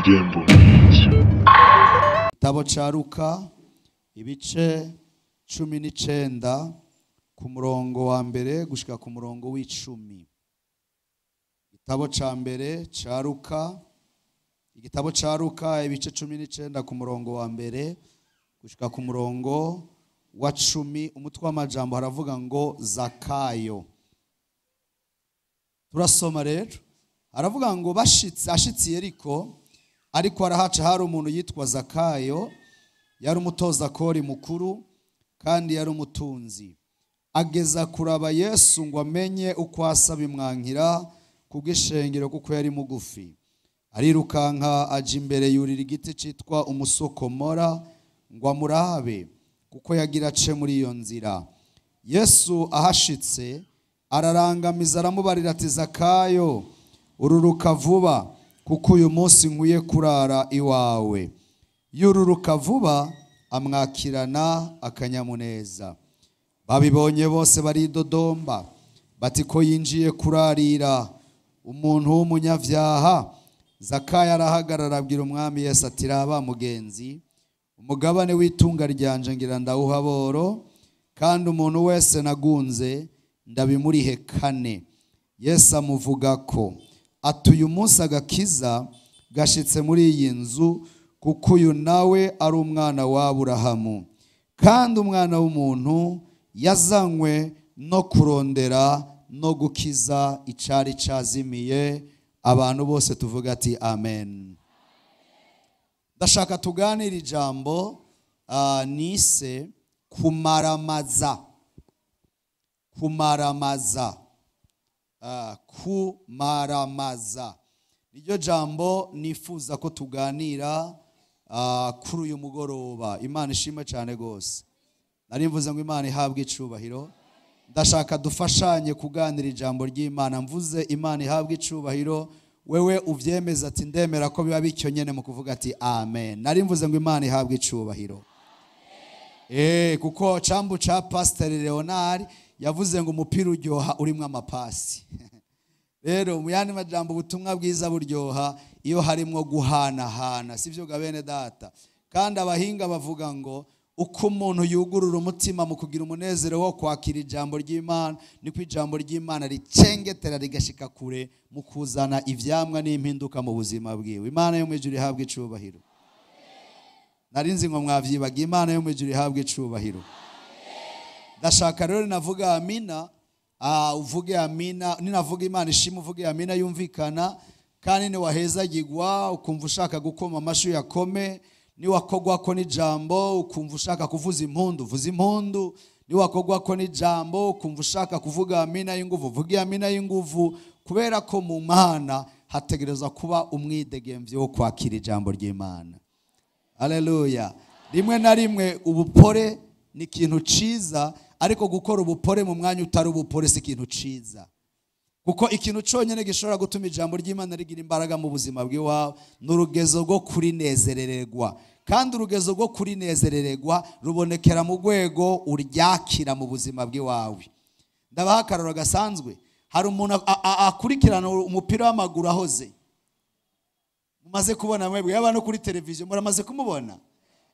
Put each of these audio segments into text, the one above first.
irembo nk'iryo. Igitabo ca Luka ibice 19 ku murongo wa mbere gushika ku murongo w'10. Igitabo ca mbere ca Luka, igitabo ca Luka ibice 19 ku murongo wa mbere gushika ku murongo wa 10. Umutwe w'amajambo haravuga ngo Zakayo. Turasoma rero, haravuga ngo ashitsi Yeriko, ariko arahaca hari umuntu yitwa Zakayo, yari umutoza kori mukuru kandi yari umutunzi. Ageza kuraba Yesu ngo amenye uko asaba imwankira kubw'ishengero kuko yari mugufi. Arirukanka aja imbere yurira igiti citwa umusokomora ngo amurabe kuko yagira ace muri iyo nzira. Yesu ahashitse ararangamiza aramubarira ati, Zakayo, ururuka vuba kuko uyu munsi nkwiye kurara iwawe. Yururuka vuba amwakirana akanyamuneza. Babibonye bose baridodomba bati ko yinjiye kurarira umuntu w'umunyavyaha. Zakayo arahagarara abwira umwami Yesu ati, raba mugenzi, umugabane w'itunga ryanje ngira ndawuha boro, kandi umuntu wese nagunze ndabimurihe kane. Yesu amuvuga ko ati, uyu munsi agakiza gashitse muri iyi nzu, kuko uyu nawe ari umwana wa Aburahamu. Kandi umwana w'umuntu yazanywe no kurondera no gukiza icari cazimiye. Abantu bose tuvuga ati amen. Ndashaka tuganira ijambo nise kumaramaza. Kumaramaza. Kumaramaza niryo jambo nifuza ko tuganira kuri uyu mugoroba. Imana ishimwe cyane gose. Nari mvuze ngo Imana ihabwe icubahiro. Ndashaka dufashanye kuganira ijambo ry'Imana. Mvuze Imana ihabwe icubahiro, wewe uvyemeza ati ndemera ko biba bityo nyene mu kuvuga ati amen. Nari mvuze ngo Imana ihabwe icubahiro. Kuko cambu ca Pastor Leonard yavuze ngo umupira uryoha urimwe amapasi. Rero mu yandi majambo ubutumwa bwiza buryoha iyo harimwo guhanahana, sivyo gabene data. Kandi abahinga bavuga ngo uko umuntu yugurura umutima mu kugira umunezero wo kwakira ijambo ry'Imana, niko ijambo ry'Imana ricengetera rigashika kure mu kuzana ivyamwa n'impinduka mu buzima bwiwe. Imana yo mwijuru ihabwe icubahiro. Narinzi ngo mwavyibaga. Imana yo mwijuru ihabwe icubahiro. Ndashaka rero navuga amina, uvuge amina. Ninavuga Imana ishimwe uvuge amina yumvikana. Kandi ni wahezagirwa ukumva ushaka gukoma amashu yakome. Ni wakogwa ko n'ijambo ukumva ushaka kuvuza impundu, vuza impundu. Ni wakogwa ko n'ijambo ukumva ushaka kuvuga amina y'inguvu, vuga amina y'inguvu. Kubera ko mu Mana hategereza kuba umwidegemvye wo kwakira ijambo ry'Imana. Haleluya. Rimwe na rimwe ubupore ni ikintu ciza, ariko gukora ubupore mu mwanya utari ubupore si ikintu ciza. Kuko ikintu cyonyene gishobora gutuma ijambo ry'Imana rigira imbaraga mu buzima bw'iwawe n'urugezo rwo kurinezerererwa. Kandi urugezo rwo kurinezerererwa rubonekera mu rwego uryakira mu buzima bw'iwawe. Ndabaha akarorero gasanzwe. Hari umuntu akurikirana umupira w'amaguru ahoze. Mumaze kubona mwebwe yaba no kuri televiziyo muramaze kumubona.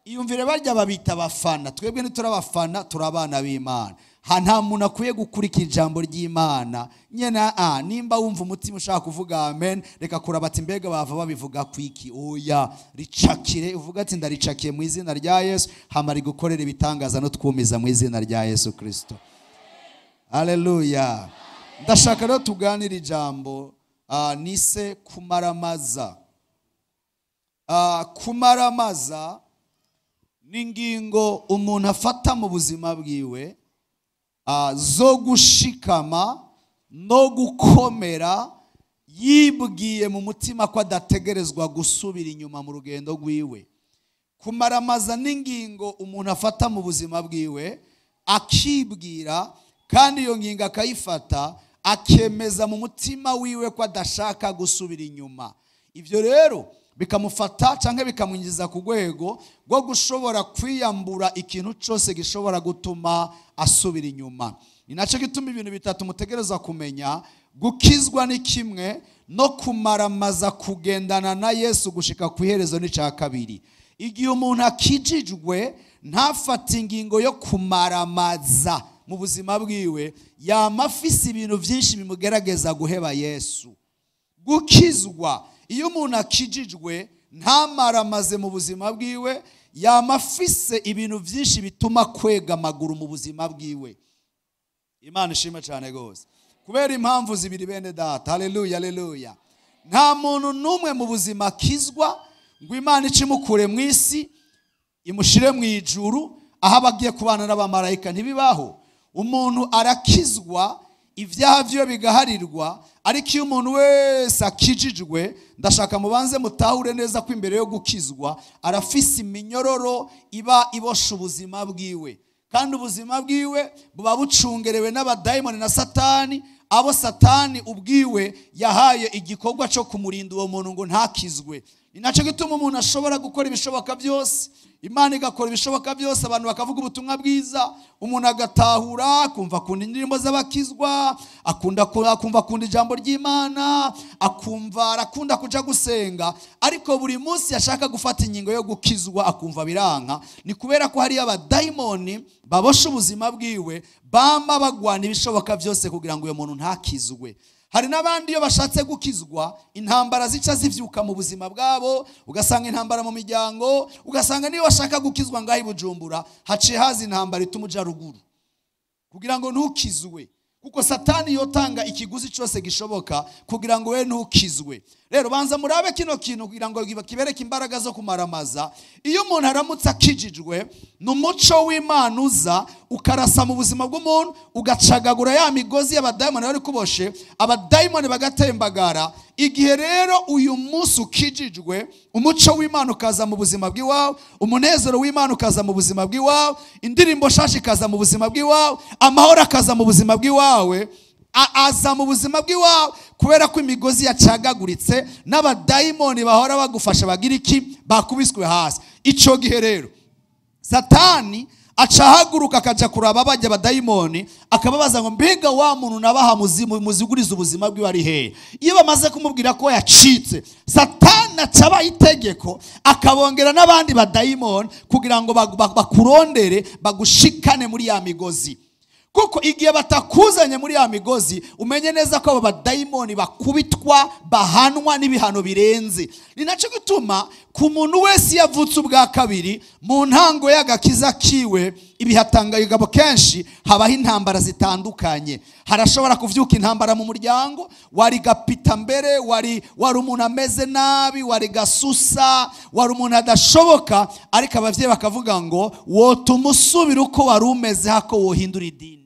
Iyumvire barya babita abafana. Twebwe ntiturabafana, turabana b'Imana. Nta muntu akwiye gukurikira ijambo ry'Imana nyena nimba wumva umutima ushaka kuvuga amen, reka kuraba ati mbega bava babivuga kwiki. Oya, ricakire uvuga ati ndaricakiye mu izina rya Yesu, hamari gukorera ibitangaza no twumiza mu izina rya Yesu Kristo. Haleluya. Ndashaka rero tuganira ijambo nise kumaramaza. Kumaramaza n'ingingo umuntu afata mu buzima bwiwe zo gushikama no gukomera, yibwiye mu mutima ko adategerezwa gusubira inyuma mu rugendo rwiwe. Kumaramaza n'ingingo umuntu afata mu buzima bwiwe akibwira, kandi iyo ngingo akayifata akemeza mu mutima wiwe ko adashaka gusubira inyuma. Ivyo rero bikamufata canke bikamwinjiza ku rwego rwo gushobora kwiyambura ikintu cyose gishobora gutuma asubira inyuma. Ni nacyo gituma ibintu bitatu mutegereza kumenya: gukizwa ni kimwe, no kumaramaza kugendana na Yesu gushika ku iherezo ni ca kabiri. Igihe umuntu akijijwe ntafata ingingo yo kumaramaza mu buzima bwiwe, yamafise ibintu byinshi bimugerageza guheba Yesu. Gukizwa, iyo umuntu akijijwe ntamaramaze mu buzima bwiwe, yamafise ibintu byinshi bituma kwega amaguru mu buzima bwiwe. Imana ishimwe cyane gose. Kubera impamvu zibiri bene data. Haleluya, haleluya. Nta muntu numwe mu buzima akizwa ngo Imana icimukure mu isi imushire mu ijuru aho abagiye kubana n'abamarayika. Ntibibaho. Umuntu arakizwa, ibyaha byo bigaharirwa, ariko iyo umuntu wese akijijwe, ndashaka mubanze mutahure neza ko imbere yo gukizwa arafise iminyororo iba ibosha ubuzima bwiwe, kandi ubuzima bwiwe buba bucungerewe n'abadayimoni na Satani. Abo Satani ubwiwe yahaye igikorwa cyo kumurinda uwo muntu ngo ntakizwe. Ni nacyo gituma umuntu ashobora gukora ibishoboka byose, Imana igakora ibishoboka byose, abantu bakavuga ubutumwa bwiza, umuntu agatahura, akumva akunda indirimbo z'abakizwa, akumva akunda ijambo ry'Imana, akumva arakunda kuja gusenga, ariko buri munsi yashaka gufata ingingo yo gukizwa akumva biranka. Ni kubera ko hari abadayimoni babosha ubuzima bwiwe, bama bagwana ibishoboka byose kugira ngo uyo muntu ntakizwe. Hari n'abandi iyo bashatse gukizwa, intambara zica zivyuka mu buzima bwabo, ugasanga intambara mu miryango, ugasanga niyo bashaka gukizwa ngaho Bujumbura haciye haza intambara itumuja ruguru kugira ngo ntukizwe, kuko Satani yotanga ikiguzi cyose gishoboka kugira ngo we ntukizwe. Rero banza murabe kino kintu kugira ngo kibereke imbaraga zo kumaramaza. Iyo umuntu aramutse akijijwe, n'umuco w'Imana uza ukarasa mu buzima bw'umuntu, ugacagagura ya migozi y'abadayimoni bari kuboshe, abadayimoni bagatembagara. Igihe rero uyu munsi ukijijwe, umuco w'Imana ukaza mu buzima bw'iwawe, umunezero w'Imana ukaza mu buzima bw'iwawe, indirimbo shashi ikaza mu buzima bw'iwawe, amahoro akaza mu buzima bw'iwawe, aza mu buzima bw'iwawe kubera ko imigozi yacagaguritse n'abadayimoni bahora bagufasha bagira iki, bakubiswe hasi. Ico gihe rero Satani acahaguruka akaja kuraba bajya abadayimoni, akababaza ngo mbega wa muntu nabaha muziguriza ubuzima bwiwe ari hehe. Iyo bamaze kumubwira ko yacitse, Satani acabaha itegeko akabongera n'abandi badayimoni kugira ngo bakurondere, bagushikane muri ya migozi. Kuko igihe batakuzanye muri ya migozi, umenye neza ko abo badayimoni bakubitwa, bahanwa n'ibihano birenze. Ni nacyo gituma ku muntu wese yavutse ubwa kabiri, mu ntango y'agakiza kiwe, ibihatangayigabo kenshi habaho intambara zitandukanye. Harashobora kuvyuka intambara mu muryango, wari gapita mbere, wari umuntu ameze nabi, wari gasusa, wari umuntu adashoboka, ariko abavyeyi bakavuga ngo wotuma usubira uko wari umeze hako wohindura idini.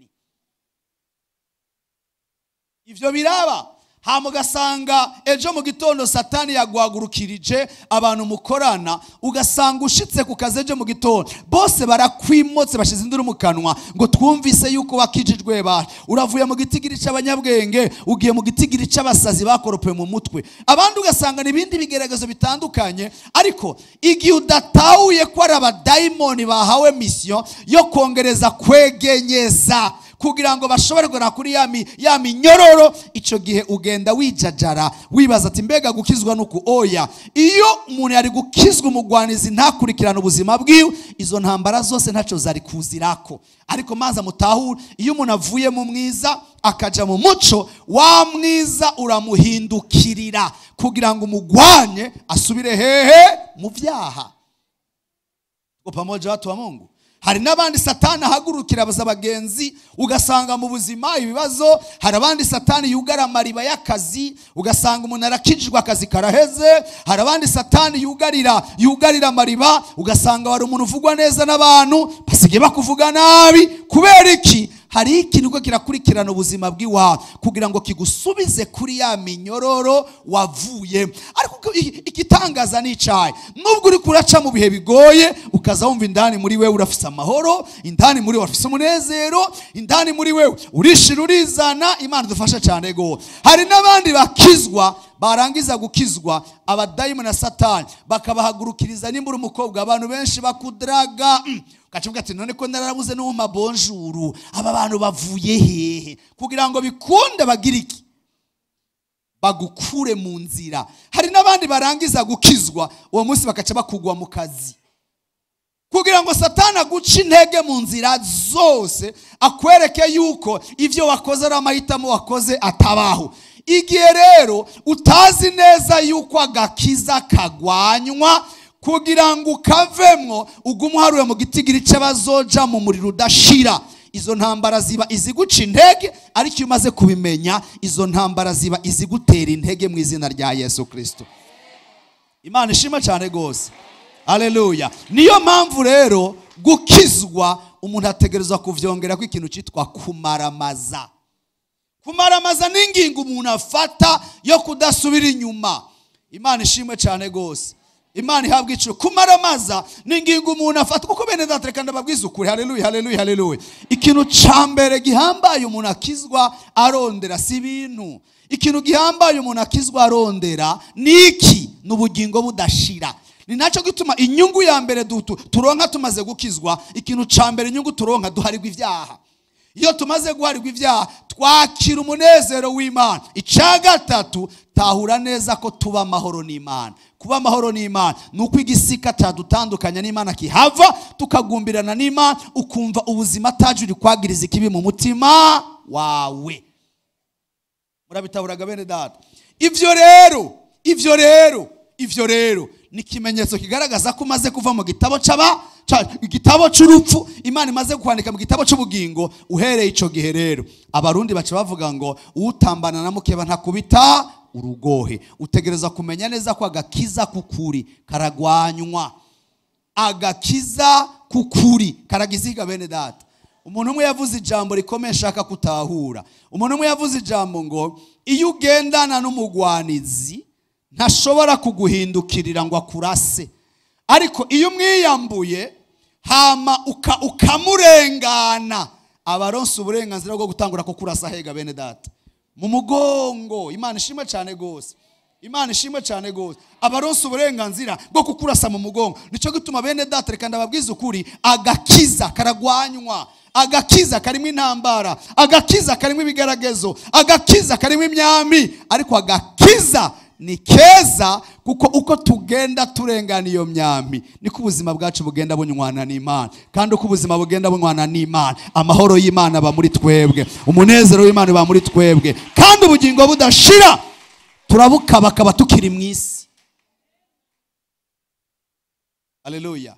Ivyo biraba, hamugasanga ejo mu gitondo Satani yaguhagurukirije abantu mukorana, ugasanga ushitse ku kazi ejo mu gitondo bose barakwimotse bashize induru mu kanwa ngo twumvise yuko wakijijwe ba. Uravuye mu gitigiri c'abanyabwenge ugiye mu gitigiri c'abasazi bakoropewe mu mutwe. Abandi ugasanga n'ibindi bigeragezo bitandukanye, ariko igihe udatahuye ko ari abadayimoni bahawe mission yo kongereza kwegenyeza kugira ngo bashobore gukora kuri ya minyororo, ico gihe ugenda wijajara wibaza ati mbega gukizwa nuko oya. Iyo umuntu yari gukizwa umugwanizi ntakurikirana ubuzima bwiwe, izo ntambara zose ntaco zari kuzirako. Ariko maza mutahure, iyo umuntu avuye mu mwiza akaja mu muco, wa mwiza uramuhindukirira kugira ngo umugwanye asubire hehe mu vyaha. Kwa pamoja watu wa Mungu. Hari n'abandi Satani ahagurukira abagenzi, ugasanga mu buzima ibibazo. Hari abandi Satani yugara amariba y'akazi, ugasanga umuntu arakijijwe akazi karaheze. Hari abandi Satani yugarira amariba, ugasanga wari umuntu uvugwa neza n'abantu basigaye bakuvuga nabi. Kubera iki? Hari ikintu ko kirakurikirana ubuzima bw'iwawe kugira ngo kigusubize kuri ya minyororo wavuye. Ariko igitangaza ni icayi, nubwo uri kuraca mu bihe bigoye, ukaza wumva indani muri wewe urafise amahoro, indani muri wewe urafise umunezero, indani muri wewe urishira urizana. Imana dufasha cyane go. Hari n'abandi bakizwa barangiza gukizwa abadayimoni na satani bakabahagurukiriza nimbura umukobwa abantu benshi bakudraga ukacuvuga ati none ko narabuze no mu bonjour aba bantu bavuye hehe kugira ngo bikunde bagira iki bagukure mu nzira. Hari n'abandi barangiza gukizwa uwo munsi bakaca bakugwa mu kazi kugira ngo satani aguce intege mu nzira zose akwereke yuko ivyo wakoze ari amahitamo wakoze atabaho. Igihe rero utazi neza yuko agakiza kagwanywa kugira ngo ukavemwo ugumuharuye mu gitigiri c'abazoja mu muriro udashira. Izo ntambara ziba iziguca intege, ariko iyo umaze kubimenya izo ntambara ziba izigutera intege mu izina rya Yesu Kristo. Imana ishima cyane gose. Haleluya. Niyo mpamvu rero gukizwa umuntu ategerezwa kuvyongera ko ikintu citwa kumaramaza. Kumaramaza n'ingingo umuntu afata yo kudasubira inyuma. Imana ishimwe cyane gose. Imana ihabwa icyo. Kumaramaza n'ingingo umuntu afata kuko bene datereka ndababwiza ukuri. Haleluya, haleluya, haleluya. Ikintu cambere gihambaye umuntu akizwa arondera si ibintu. Ikintu gihambaye umuntu akizwa arondera niki? N'ubugingo budashira. Ni naco gituma inyungu ya mbere turonka tumaze gukizwa, ikintu cambere inyungu turonka duharirwa ivyaha. Iyo tumaze guharirwa ivyaha twakira umunezero w'Imana. Ica gatatu tahura neza ko tuba amahoro n'Imana. Kuba amahoro n'Imana nuko igisika cyadutandukanya n'Imana kihava tukagumbirana n'Imana, ukumva ubuzima taje uri kwagiriza ikibi mu mutima wawe. Murabitahuraga bene data. Ivyo rero ni kimenyetso kigaragaza ko umaze kuva mu gitabo igitabo c'urupfu Imana imaze kwandika mu gitabo c'ubugingo. Uhereye ico gihe rero abarundi baca bavuga ngo utambana na mukeba ntakubita urugohe. Utegereza kumenya neza ko agakiza kukuri karagwanywa. Agakiza kukuri karagiziga bene data. Umuntu umwe yavuze ijambo rikomeye shaka kutahura. Umuntu umwe yavuze ijambo ngo iyo ugendana n'umugwanizi ntashobora kuguhindukirira ngo akurase, ariko iyo umwiyambuye hama ukamurengana abaronse uburenganzira bwo gutangura ko kurasa hega bene data mu mugongo. Imana ishimwe cyane gose. Imana ishimwe cyane gose. Abaronse uburenganzira bwo kukurasa mu mugongo. Nico gituma bene data reka ndababwiza ukuri, agakiza karagwanywa. Agakiza karimo intambara, agakiza karimo ibigeragezo, agakiza karimo imyami, ariko agakiza ni keza kuko uko tugenda turengana iyo myami niko ubuzima bwacu bugenda bunywana n'Imana. Kandi uko ubuzima bugenda bunywana n'Imana amahoro y'Imana aba muri twebwe, umunezero w'Imana aba muri twebwe, kandi ubugingo budashira turabukabakaba tukiri mu isi. Haleluya,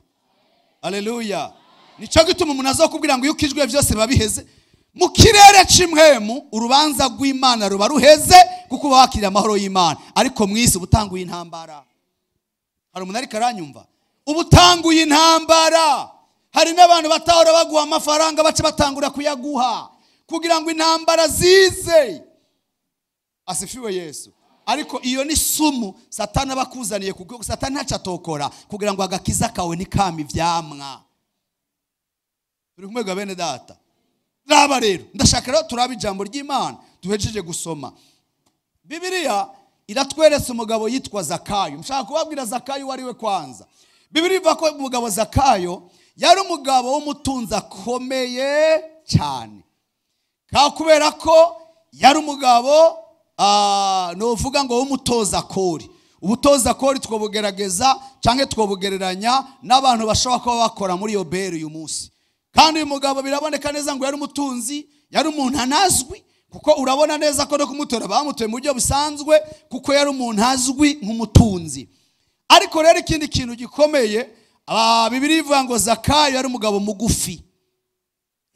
haleluya. Nico gituma umuntu azokubwira ngo iyo ukijwe byose biba biheze. Mu kirere c'imwemu urubanza rw'Imana ruba ruheze kuko bakira amahoro y'Imana, ariko mu isi ubutanguye intambara. Hari umuntu ari karanyumva? Ubutanguye intambara. Hari n'abantu batahora baguha amafaranga bace batangura kuyaguha kugira ngo intambara zize. Asifiwe Yesu. Ariko iyo ni sumu Satani abakuzaniye kuko Satani ntacatokora kugira ngo agakiza kawe nikama ivyamwa. Turi kumwe bene data. Raba rero ndashaka rero turaba ijambo ry'Imana duhejeje gusoma. Bibiliya iratweretse umugabo yitwa Zakayo. Mshaka kubabwira Zakayo wari we kwanza. Bibiliya ivuga ko umugabo Zakayo yari umugabo w'umutunzi akomeye cyane. Kubera ko yari umugabo novuga ngo w'umutoza kori. Ubutoza kori twobugerageza canke twobugereranya n'abantu bashobora kuba bakora muri Yoberi uyu munsi. Kandi uyu mugabo biraboneka neza ngo yari umutunzi, yari umuntu anazwi, kuko urabona neza ko no kumutora bamutoye mu buryo busanzwe kuko yari umuntu azwi nk'umutunzi. Ariko rero ikindi kintu gikomeye, Bibiliya ivuga ngo Zakayo yari umugabo mugufi.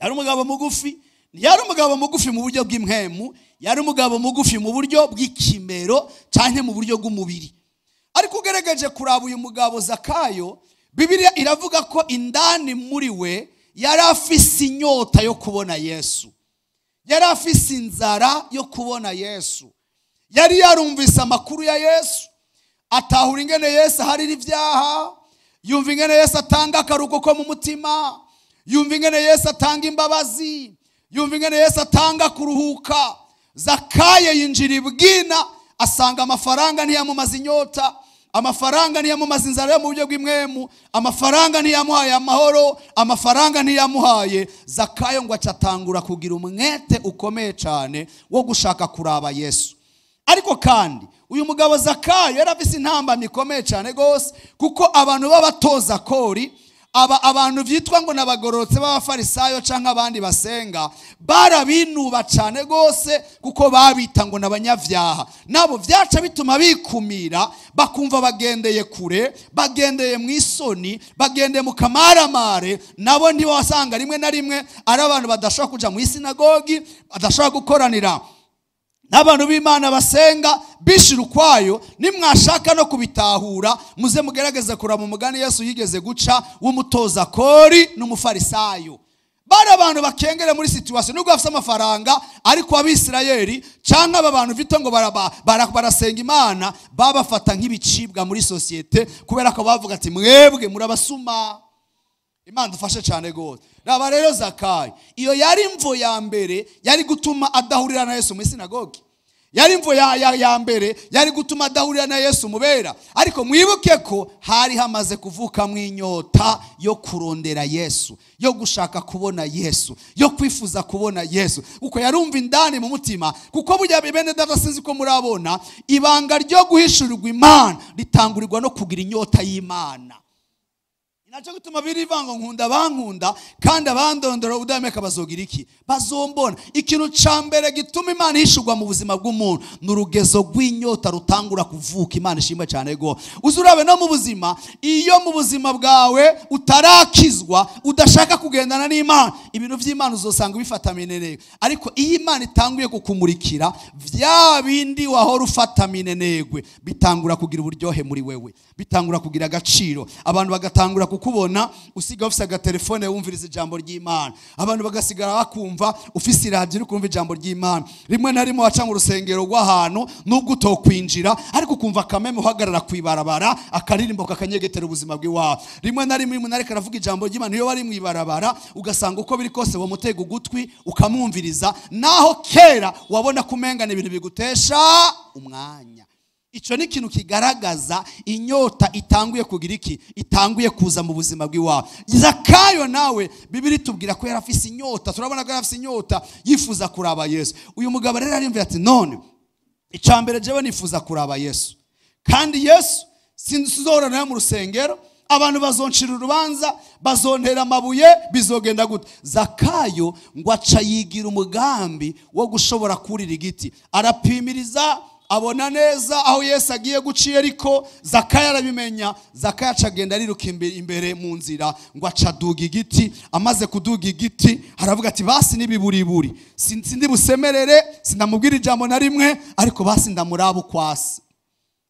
Yari umugabo mugufi, yari umugabo mugufi mu buryo bw'imwemu, yari umugabo mugufi mu buryo bw'ikimero canke mu buryo bw'umubiri. Ariko ugerageje kuraba uyu mugabo Zakayo, Bibiliya iravuga ko indani muri we yari afise inyota yo kubona Yesu. Yari afise inzara yo kubona Yesu. Yari yarumvise amakuru ya Yesu, atahura ingene Yesu harira ivyaha, yumva ingene Yesu atanga akaruko ko mu mutima, yumva ingene Yesu atanga imbabazi, yumva ingene Yesu atanga kuruhuka. Zakayo yinjira ibwina asanga amafaranga ntiyamumaze inyota, amafaranga ntiyamumaze inzara yo mu buryo bw'imwemu, amafaranga ntiyamuhaye amahoro, amafaranga ntiyamuhaye. Zakayo ngo acatangura kugira umwete ukomeye cyane wo gushaka kuraba Yesu. Ariko kandi uyu mugabo Zakayo yarafise intambamyi ikomeye cyane gose, kuko abantu b'abatoza kori, abantu vyitwa ngo nabagororotse b'abafarisayo canke abandi basenga, barabinuba cyane gose kuko babita ngo nabanyavyaha. Nabo vyaca bituma bikumira, bakumva bagendeye kure, bagendeye mwisoni, bagendeye mu kamaramare. Nabo ndibo wasanga rimwe na rimwe ari abantu badashobora kuja mu sinagogi, badashobora gukoranira n'abantu b'Imana basenga bishira ukwayo. Nimwashaka no kubitahura, muze mugerageze kuraba umugani Yesu yigeze guca w'umutoza kori n'umufarisayo. Bari abantu bakengere muri situation nubwo bafite amafaranga, ariko abisirayeli canke aba bantu vito ngo barasenga Imana, babafata nk'ibicibwa muri societe, kubera ko bavuga ati mwebwe murabasuma. Imana dufashe cyane gose. Raba rero Zakayo, iyo yari imvo ya mbere yari gutuma adahurira na Yesu mu sinagogi. Yari imvo ya mbere yari gutuma adahurira na Yesu mubera. Ariko mwibuke ko hari hamaze kuvuka mwinyota yo kurondera Yesu, yo gushaka kubona Yesu, yo kwifuza kubona Yesu. Uko yarumva indani mu mutima, kuko burya bene data sinzi ko murabona, ibanga ryo guhishurirwa Imana ritangurirwa no kugira inyota y'Imana. Inacho gituma birivango nkunda bankunda, kandi abandondora udameka bazogira iki? Bazombona. Ikintu cambere gituma Imana ishugwa mu buzima bw'umuntu n'urugezo rw'inyota rutangura kuvuka. Imana ishimwe cyane go. Uzurabe no mu buzima, iyo mu buzima bwawe utarakizwa, udashaka kugendana n'Imana, ibintu vy'Imana uzosanga bifata minenegwe. Ariko iyo Imana itanguye kukumurikira, vya bindi wahora ufata minenegwe bitangura kugira uburyohe muri wewe, bitangura kugira agaciro. Abantu bagatangura kubona usiga ufise agatelefone wumviriza ijambo ry'Imana. Abantu bagasigara bakumva ufise iradio uri kumva ijambo ry'Imana. Rimwe na rimwe waca mu rusengero rw'ahantu nubwo utokwinjira, ariko kumva kameme uhagarara kwibarabara akaririmbo kakanyegetera ubuzima bw'iwawe. Rimwe na rimwe umuntu ariko aravuga ijambo ry'Imana, iyo bari mwibarabara ugasanga uko biri kose bomutega ugutwi ukamwumviriza, naho kera wabona kumengana ibintu bigutesha umwanya. Ico ni ikintu kigaragaza inyota itanguye kugira iki? Itanguye kuza mu buzima bw'iwawe. Zakayo nawe Bibiri tubwira ko yarafise inyota, turabona ko yarafise inyota yifuza kuraba Yesu. Uyu mugabo rero arimvira ati none icambere jewe nifuza kuraba Yesu, kandi Yesu sinzorana nayo mu rusengero, abantu bazoncira urubanza, bazontera amabuye, bizogenda gute? Zakayo ngo aca yigira umugambi wo gushobora kurira igiti, arapimiriza, abona neza aho Yesu agiye guciye. Ariko Zakayo arabimenya. Zakayo acagenda ariruka imbere mu nzira, ngo acaduga igiti. Amaze kuduga igiti aravuga ati basi nibiburiburi, sindi busemerere, sindamubwira ijambo na rimwe, ariko basi ndamuraba ukwasi.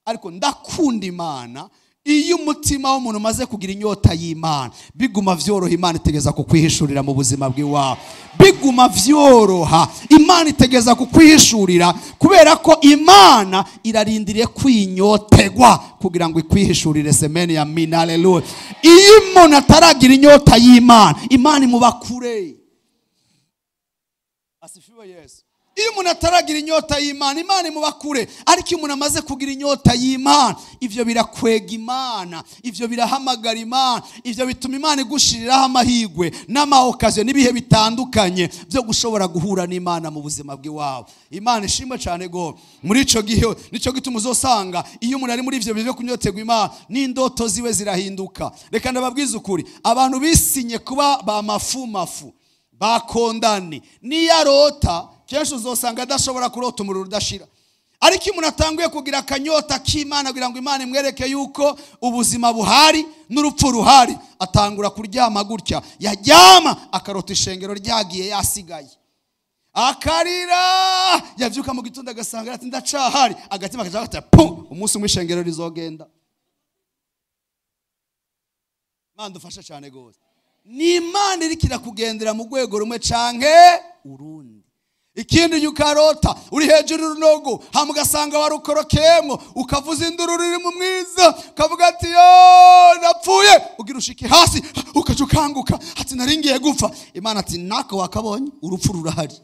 Ariko ndakunda Imana. Iyo umutima w'umuntu umaze kugira inyota y'Imana, biguma vyoroha Imana itegeza kukwihishurira mu buzima bw'iwawe. Biguma vyoroha Imana itegeza kukwihishurira, kubera ko Imana irarindiriye kwinyotegwa kugira ngo ikwihishurire. Semeni ya mina, haleluya. Iyo umuntu ataragira inyota y'Imana, Imana imuba kure. Asifiwe Yesu. Iyo umuntu ataragira inyota y'Imana, Imana imuba kure. Ariko iyo umuntu amaze kugira inyota y'Imana, ivyo birakwega Imana, ivyo birahamagara Imana, ivyo bituma Imana igushiriraho amahigwe n'amaokaziyo n'ibihe bitandukanye byo gushobora guhura n'Imana mu buzima bw'iwawe. Imana ishimwe cyane go. Muri ico gihe nico gituma uzosanga iyo umuntu ari muri ivyo byo kunyotegwa Imana, n'indoto ziwe zirahinduka. Reka ndababwiza ukuri, abantu bisinye kuba ba mafu bakondane, niyarota kenshi uzosanga adashobora kurota umuriro udashira. Ariko iyo umuntu atanguye kugira akanyota k'Imana kugira ngo Imana imwereke yuko ubuzima buhari n'urupfu ruhari, atangura kuryama gutya, yaryama akarota ishengero ryagiye yasigaye, akarira, yavyuka mu gitondo agasanga ati ndacahari, agatima kaje ati pum, umunsi umwe ishengero rizogenda. Imana dufashe cyane gose. Ni Imana irikira kugendera mu rwego rumwe canke urundi. Ikindi yukarota uri hejuru y'urunogo, hamugasanga warukorokemo, ukavuza induru riri mu mwiza, ukavuga ati yo napfuye, ugira ushike hasi, ukaje ukanguka ati naringiye gupfa. Imana ati nako wakabonye, urupfu rurahari.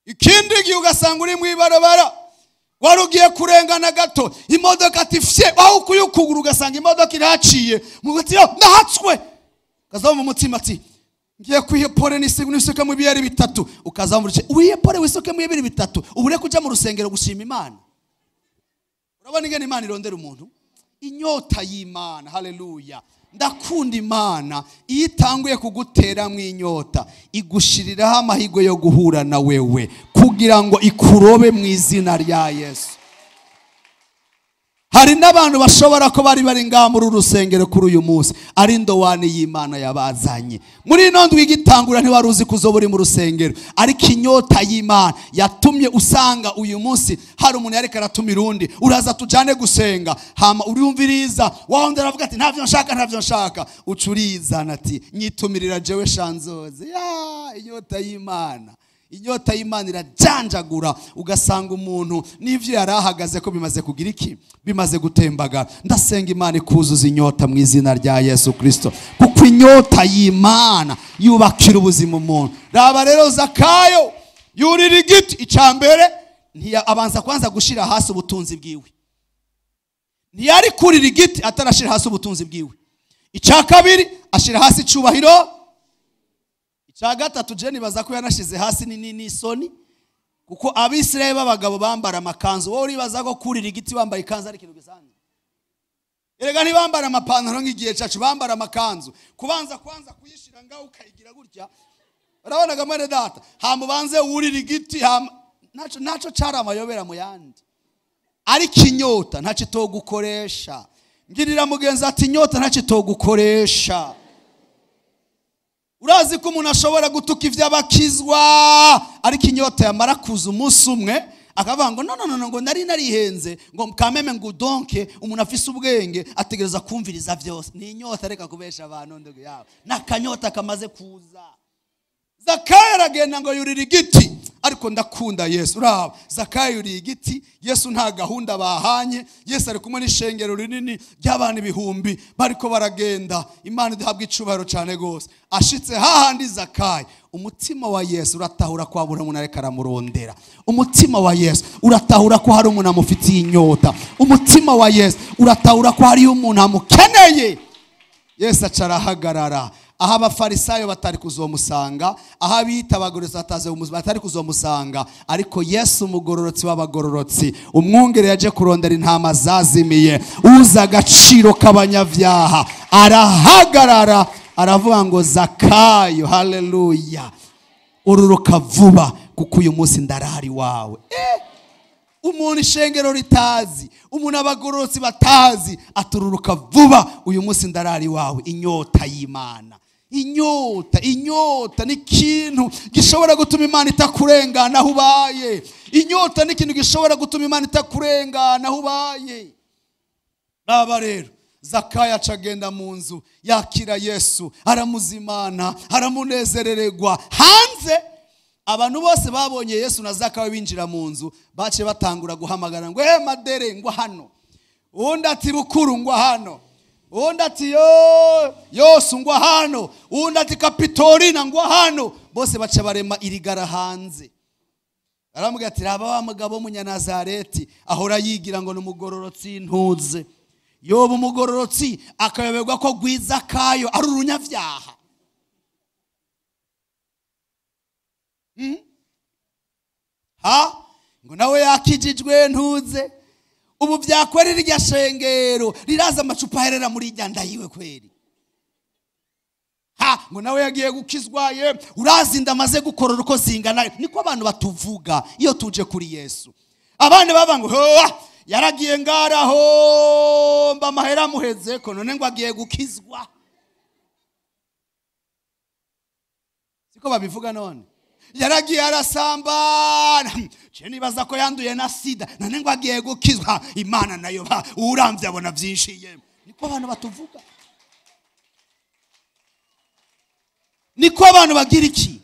ikindi gihe ugasanga uri mu ibarabara wari ugiye kurengana gato imodoka tifye aho ukuyukuguru ugasanga imodoka iraciye mu gutiro nahatswe kaza mu mutima ati ngiye kwihepore n'isuka mu biyari bitatu ukazamurije wihepore wisuke mu biyari bitatu ubure kuja mu rusengero gushima Imana. Urabona ingene Imana irondera umuntu inyota y'Imana. Haleluya. Ndakunda Imana iyo itanguye kugutera mu inyota igushiriraho amahirwe yo guhura na wewe kugira ngo ikurobe mu izina rya Yesu. Hari n'abantu bashobora ko bari ngaha muri urusengero kuri uyu munsi ari ndowani y'Imana yabazanye. Muri ino ndwi igitangura ntiwari uzi kuzoba uri mu rusengero, ariko inyota y'Imana yatumye usanga uyu munsi hari umuntu yareka aratumira undi uraza tujane gusenga, hama urumviriza wahonda aravuga ati ntavyo nshaka ucurizana ati nyitumirira jewe shanzoze. Inyota y'Imana. Inyota y'Imana irajanjagura ugasanga umuntu n'ivyo yarahagaze ko bimaze kugira iki, bimaze gutembaga. Ndasenga Imana ikuzuza inyota mu izina rya Yesu Kristo, kuko inyota y'Imana yubakira ubuzima umuntu. Raba rero Zakayo yurira igiti, icambere abanza kwanza gushira hasi ubutunzi bwiwe. Ntiyari kurira igiti atarashira hasi ubutunzi bwiwe. Icakabiri ashira hasi icubahiro. Gatatu jeni baza ko yanashize hasi n'isoni, kuko Abisirayeli b'abagabo bambara amakanzu, wowe uribaza ko kurira igiti bambaye ikanzu ari ikintu gisanzwe. Erega ntibambara amapantaro nk'igihe cacu, bambara amakanzu. Kubanza kwanza kuyishira ngaho ukayigira gutya, urabonaga mwene data, hamubanze urira igiti, naco cara amayobera mu yandi. Ariko inyota ntaco itogukoresha. Ngirira mugenzi ati inyota ntaco itogukoresha. Urazi ko umuntu ashobora gutuka ivy'abakizwa, ariko inyota yamara kuza umunsi umwe akavuga ngo no ngo nari narihenze ngo kameme ngo donke umuntu afise ubwenge ategereza kumviriza vyose. Ni inyota reka kubesha abantu ndego yawe, nakanyota kamaze kuza. Zakayo aragenda ngo yurira igiti, ariko ndakunda Yesu. Uraba Zakayo yurira igiti, Yesu nta gahunda bahanye. Yesu ari kumwe n'ishengero rinini ry'abantu ibihumbi bariko baragenda. Imana ihabwa icubahiro cyane gose. Ashitse hahandi Zakayo, umutima wa Yesu uratahura ko abura umuntu areka aramurondera. Umutima wa Yesu uratahura ko hari umuntu amufitiye inyota. Umutima wa Yesu uratahura ko hari umuntu amukeneye. Yesu acarahagarara. Aha abafarisayo batari kuzomusanga, aha bita abagororotsi batari kuzomusanga, ariko Yesu umugororotsi w'abagororotsi, umwungere yaje kurondera intama zazimiye, uza agaciro k'abanyavyaha, arahagarara aravuga ngo Zakayo, haleluya, ururuka vuba kuko uyu munsi ndarari wawe. Umuntu ishengero ritazi, umuntu abagororotsi batazi, atururuka vuba uyu munsi ndarari wawe. Inyota y'Imana. Inyota ni ikintu gishobora gutuma Imana itakurengana aho ubaye. Inyota ni ikintu gishobora gutuma Imana itakurengana aho ubaye. Raba rero Zakayo acagenda mu nzu, yakira Yesu, aramuzimana, aramunezerererwa. Hanze abantu bose babonye Yesu na Zakayo binjira mu nzu, bace batangura guhamagara ngo madere ngo hano, undi ati bukuru ngo hano, undi ati Yosu ngo hano, undi ati Kapitorina ngo hano. Bose bace barema irigara hanze. Aramubwira ati raba wa mugabo w'Umunyanazareti ahora yigira ngo n'umugororotsi ntuze. Yoba umugororotsi akayoberwa ko Zakayo ari urunyavyaha. Ngo nawe yakijijwe ntuze. Ubu byakwerera irya shengero riraza amacupa herera muri irya ndayiwe kweri. Ngo nawe yagiye gukizwa urazi ndamaze gukorora uko zingana. Niko abantu batuvuga iyo tuje kuri Yesu. Abandi baba ngo yaragiye ngaraho mba mahera muheze ko none ngo agiye gukizwa. Siko babivuga none. Yaragiye arasambana, nibaza ko yanduye na sida, none ngo agiye gukizwa. Imana nayo uramvye abona byinshi. Niko abantu batuvuga. Niko abantu bagira iki?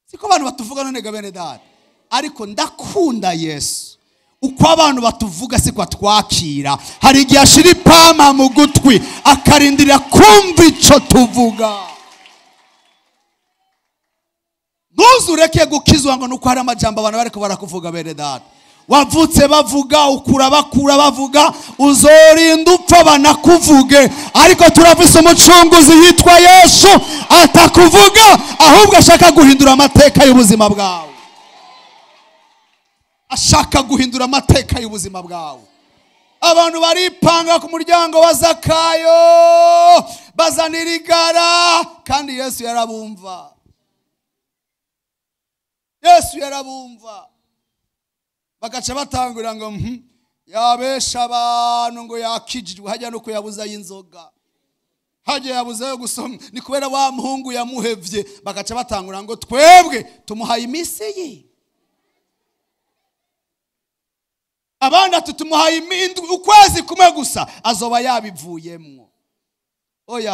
Siko abantu batuvuga none gabene data. Ariko ndakunda Yesu. Uko abantu batuvuga siko twakira. Hari igihe ashira ipama mu gutwi akarindira kumva ico tuvuga. ntuzureke gukizwa ngo nuko hari amajambo abantu bariko barakuvuga bene data. Wavutse bavuga, ukura bakura bavuga, uzorinda upfa banakuvuge, ariko turafise umucunguzi yitwa Yesu atakuvuga, ahubwo ashaka guhindura amateka y'ubuzima bwawe. Ashaka guhindura amateka y'ubuzima bwawe. Abantu baripanga ku muryango wa Zakayo bazanira igara, kandi Yesu yarabumva. Yesu yarabumva. Bagaca batangura ngo yabesha abantu ngo yakijijwe, hajya no kuyabuza y'inzoga, hajya yabuza yo gusoma, ni kubera wa muhungu yamuhevye. Bagaca batangura ngo twebwe tumuhaye imisi ye, abandi ati tumuhaye ukwezi kumwe gusa azoba yabivuyemwo. Oya,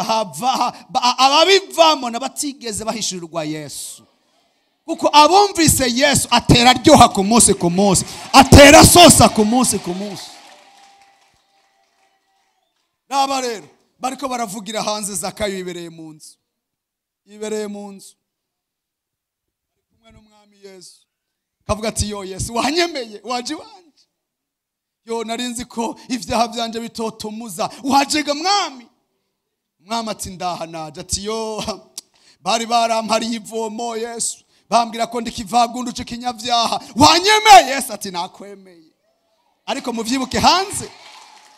ababivamo nabatigeze bahishurirwa Yesu, kuko abumvise Yesu atera ryoha ku munsi ku munsi, atera sosa ku munsi ku munsi. Naba rero bariko baravugira hanze, Zakayo yibereye mu nzu, yibereye mu nzu kumwe n'umwami Yesu. Kavuga ati yo Yesu, wanyemeye, waje wanje, yo narinzi ko ivyaha byanje bitotumuza, wajega mwami. Mwami ati ndaha naje. Ati yo bari barampariye ivomo Yesu, bambwira ko ndikivagundu c'ikinyavyaha, wanyemeye. Yesu ati nakwemeye, ariko muvyibuke hanze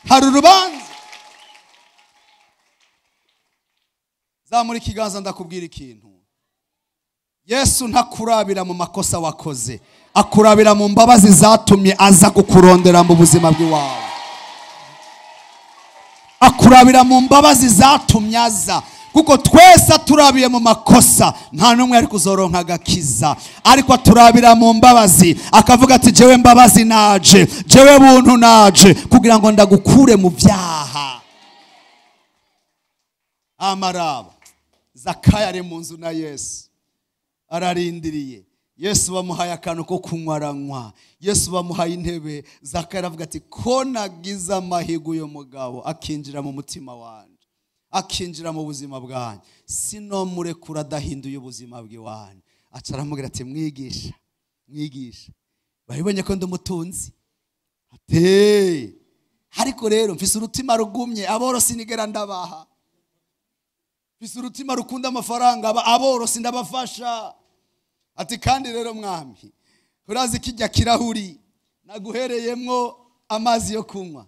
hari urubanza. Zamuri kiganza ndakubwira ikintu, Yesu ntakurabira mu makosa wakoze, akurabira mu mbabazi zatumye aza kukurondera mu buzima bw'iwawe. Akurabira mu mbabazi zatumye aza, kuko twese turabiye mu makosa nta numwe ari kuzoronka agakiza, ariko turabira mu mbabazi akavuga ati jewe mbabazi naje, jewe buntu naje, kugira ngo ndagukure mu byaha. Amaraba Zakayo ari mu nzu na Yesu ararindiriye. Yesu bamuhaye akantu ko kunywa, aranywa. Yesu bamuhaye intebe. Zakayo aravuga ati ko nagize amahirwe uyo mugabo akinjira mu mutima wanje, akinjira mu buzima bwanjye, sinomurekura adahinduye ubuzima bw'iwanjye. Aca aramubwira ati mwigisha, mwigisha, baribonye ko ndi umutunzi? Ati ariko rero mfise urutima rugumye, aboro sinigera ndabaha. Mfise urutima rukunda amafaranga, aboro sindabafasha. Ati kandi rero mwami, urazi kijya kirahuri naguhereyemwo amazi yo kunywa,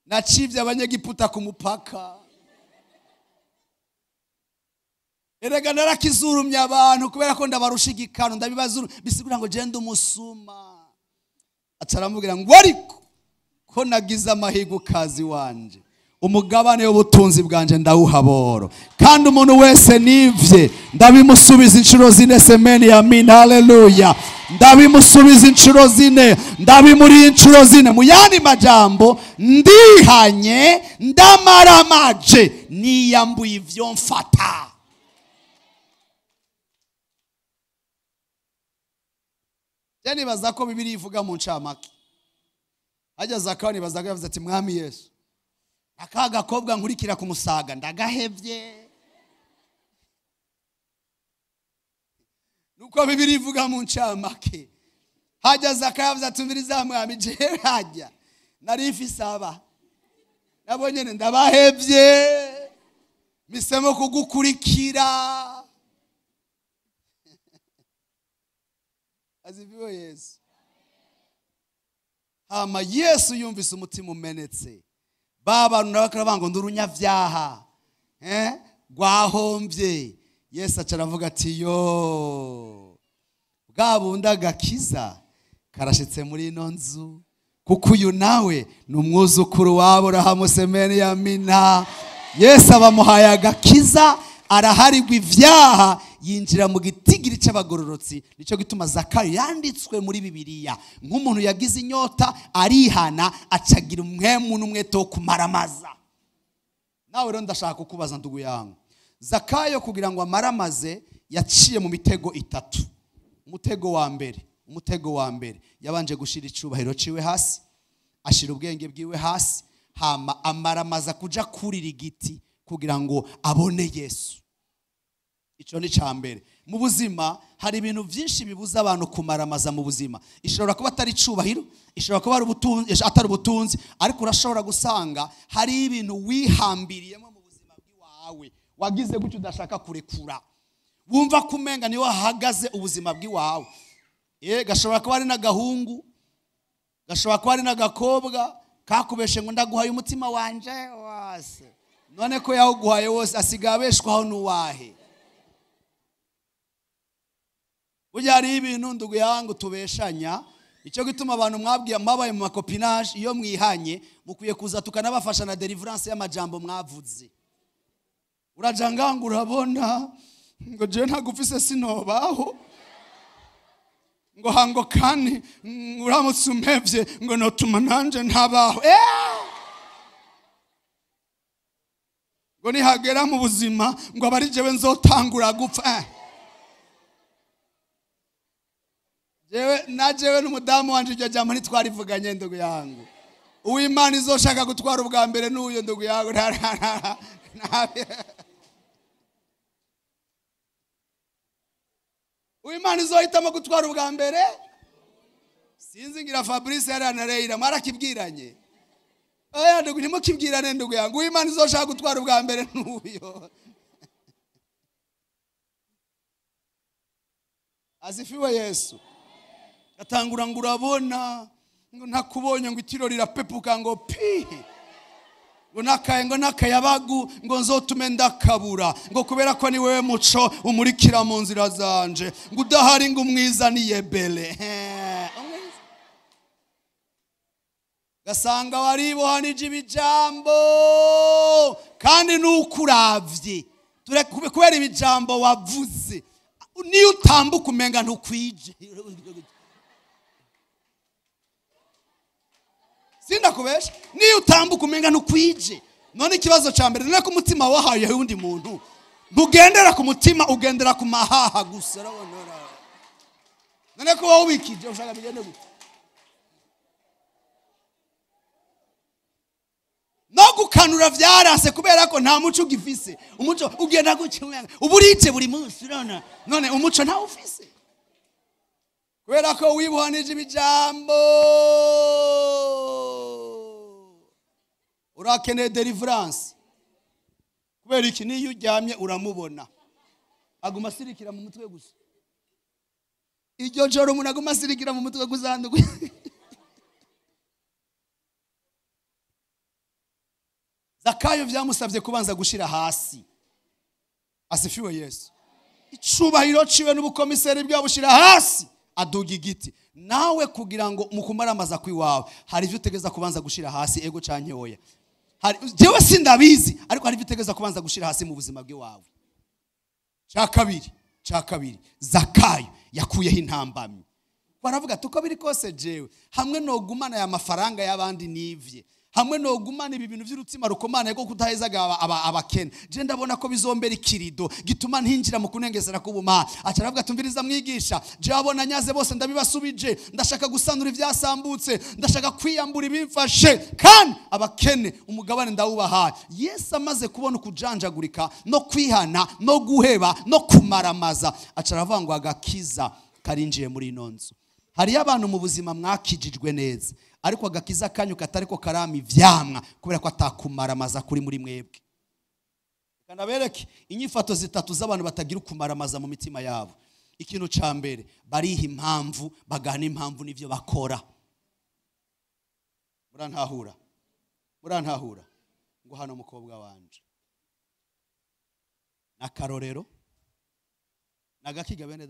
nacivye abanyegiputa ku mupaka, erega narakizurumye abantu kubera ko ndabarusha igikano, ndabibazuru bisigura ngo je ndi umusuma. Acaramubwira ngo ariko ko nagize amahirwe kazi wanje, umugabane w'ubutunzi bwanje ndawuhaboro, kandi umuntu wese nivye ndabimusubiza inshuro zine. Semeni amin, haleluya. Ndabimusubiza inshuro zine, ndabimuri inshuro zine. Mu yandi majambo, ndihanye, ndamaramaje, niyambuye ivyo mfata. Jeni bazako Bibiri ivuga mu ncamake. Hajya Zakayo nibazaga yavuze ati mwami Yesu, akaga kobwa nkurikira ku musaga ndagahevye. Nuko Bibiri ivuga mu ncamake. Hajya Zakayo yavuze ati umviriza mwami, jewe hajya narifise aba nabonye ndabahevye, misemo kugukurikira. Aziviwe Yesu. Hama Yesu yumvise umutima umenetse. Babantu nabakarabango ndurunyavyaha, gwahombye. Yesu acaravuga ati yo bwabunda gakiza karashitse muri ino nzu, kuko uyu nawe numwuzukuru wabo Aburahamu. Semeni ya mina. Yesu abamuhaye agakiza, araharigwa ivyaha, yinjira mu gitigiri c'abagororotsi. Nico gituma Zakayo yanditswe muri Bibiliya nk'umuntu yagize inyota, arihana, acagira umwemu n'umwete wo kumaramaza. Nawe rero ndashaka kukubaza ndugu yangu, Zakayo kugira ngo amaramaze yaciye mu mitego itatu. Umutego wa mbere yabanje gushira icubahiro ciwe hasi, ashira ubwenge bwiwe hasi, hama amaramaza kuja kurira igiti kugira ngo abone Yesu. Ico ni cambere. Mu buzima hari ibintu byinshi bibuza abantu kumaramaza mu buzima. Ishobora kuba atari cubahiro, ishobora kuba ari ubutunzi, atari ubutunzi, ariko urashobora gusanga hari ibintu wihambiriyemo mu buzima bw'iwawe wagize gutyo udashaka kurekura. Wumva kumenga niwe hahagaze ubuzima bw'iwawe. Gashobora kuba ari n'agahungu, gashobora kuba ari n'agakobwa kakubeshe ngo ndaguhaye umutima wanje wase. None ko yawuguhaye wose asigaye abeshwaho n'uwahe? Burya hari ibintu ndugu yangu tubeshanya. Icyo gituma abantu mwabaye mu makopinage iyo mwihanye mukwiye kuza tukanabafasha na deliverance y'amajambo mwavuze. Urajanga urabona ngo je ntagufise sinobaho ngo hango kani uramutse umpevye ngo notuma nanje ntabaho. Ngo nihagera mu buzima ngo abari jewe nzotangura gupfa. Jewe n'umudamu wanje iryo jambo ntitwarivuganye ndugu yangu. Uw'Imana izoshaka gutwara ubwa mbere n'uyo ndugu yangu. Uw'Imana izohitamo gutwara ubwa mbere. Sinzi ngira Fabrice yari anareira mwarakibwiranye. Ndugu ntimukibwirane ndugu yangu. Uw'Imana izoshaka gutwara ubwa mbere n'uyo. Asifiwe Yesu. Atangura ngo urabona ngo ntakubonye ngo itiro rirapepuka ngo pi ngo nakayabagu ngo nzotume ndakabura ngo kubera ko ni wewe muco umurikira mu nzira zanje ngo udahari ngo umwizaniye bele. Gasanga waribohanije ibijambo kandi nukuravye kubera ibijambo wavuze niyo utambuka umenga ntukwije. Sinda kubesha niyo utambuka umenga ntukwije. None ikibazo ca mbere nako umutima wahaye undi muntu ntugendera ku mutima ugendera ku mahaha gusa. None ko wowe wikije ushaka bigende gute? No gukanura vyarase kubera ko nta muco ugifise. Umuco ugenda gucyo uburice buri munsi none umuco nta ufise. Kubera ko wibuhanije ibijambo urakeneye deliverance. Kubera iki niyo uryamye uramubona aguma asirikira mu mutwe gusa. Iryo joro umuntu aguma asirikira mu mutwe gusa ndugu. Zakayo vyamusavye kubanza gushira hasi. Asifiwe Yesu. Icubahiro ciwe n'ubukomiseri bwabushira hasi aduga igiti. Nawe kugira ngo mukumaramaza kwiwawe hari ivyo utegeza kubanza gushira hasi ego canke oya. Jewe sindabizi ariko hari ivyo utegeza kubanza gushira hasi mu buzima bw'iwawe. Ca kabiri Zakayo yakuyeho intambamyi. Baravuga tuko biri kose jewe hamwe no gumana ya mafaranga y'abandi nivye hamwe no gumana ibi bintu vy'urutsima rukomana yego kutahezaga abakene je ndabona ko bizombera ikirido gituma ntinjira mu kunengesera kubuma. Acaravuga tumviriza mwigisha je abona nyaze bose ndabibasubije ndashaka gusanura ivyasambutse ndashaka kwiyambura ibimfashe kandi abakene umugabane ndawubahaye. Yesu amaze kubona ukujanjagurika no kwihana no guheba no kumaramaza acaravuga ngo agakiza karinjiye muri inonzo. Hari abantu mu buzima mwakijijwe neza ariko agakiza kanyu katariko karama ivyamwa kubera ko atakumaramaza kuri muri mwebwe. Kanabereke inyifato zitatu z'abantu batagira kumaramaza mu mitima yabo. Ikintu ca mbere bariha impamvu bagana impamvu nivyo bakora. Murantahura ngo hano mukobwa wanje nakarorero nagakiga bene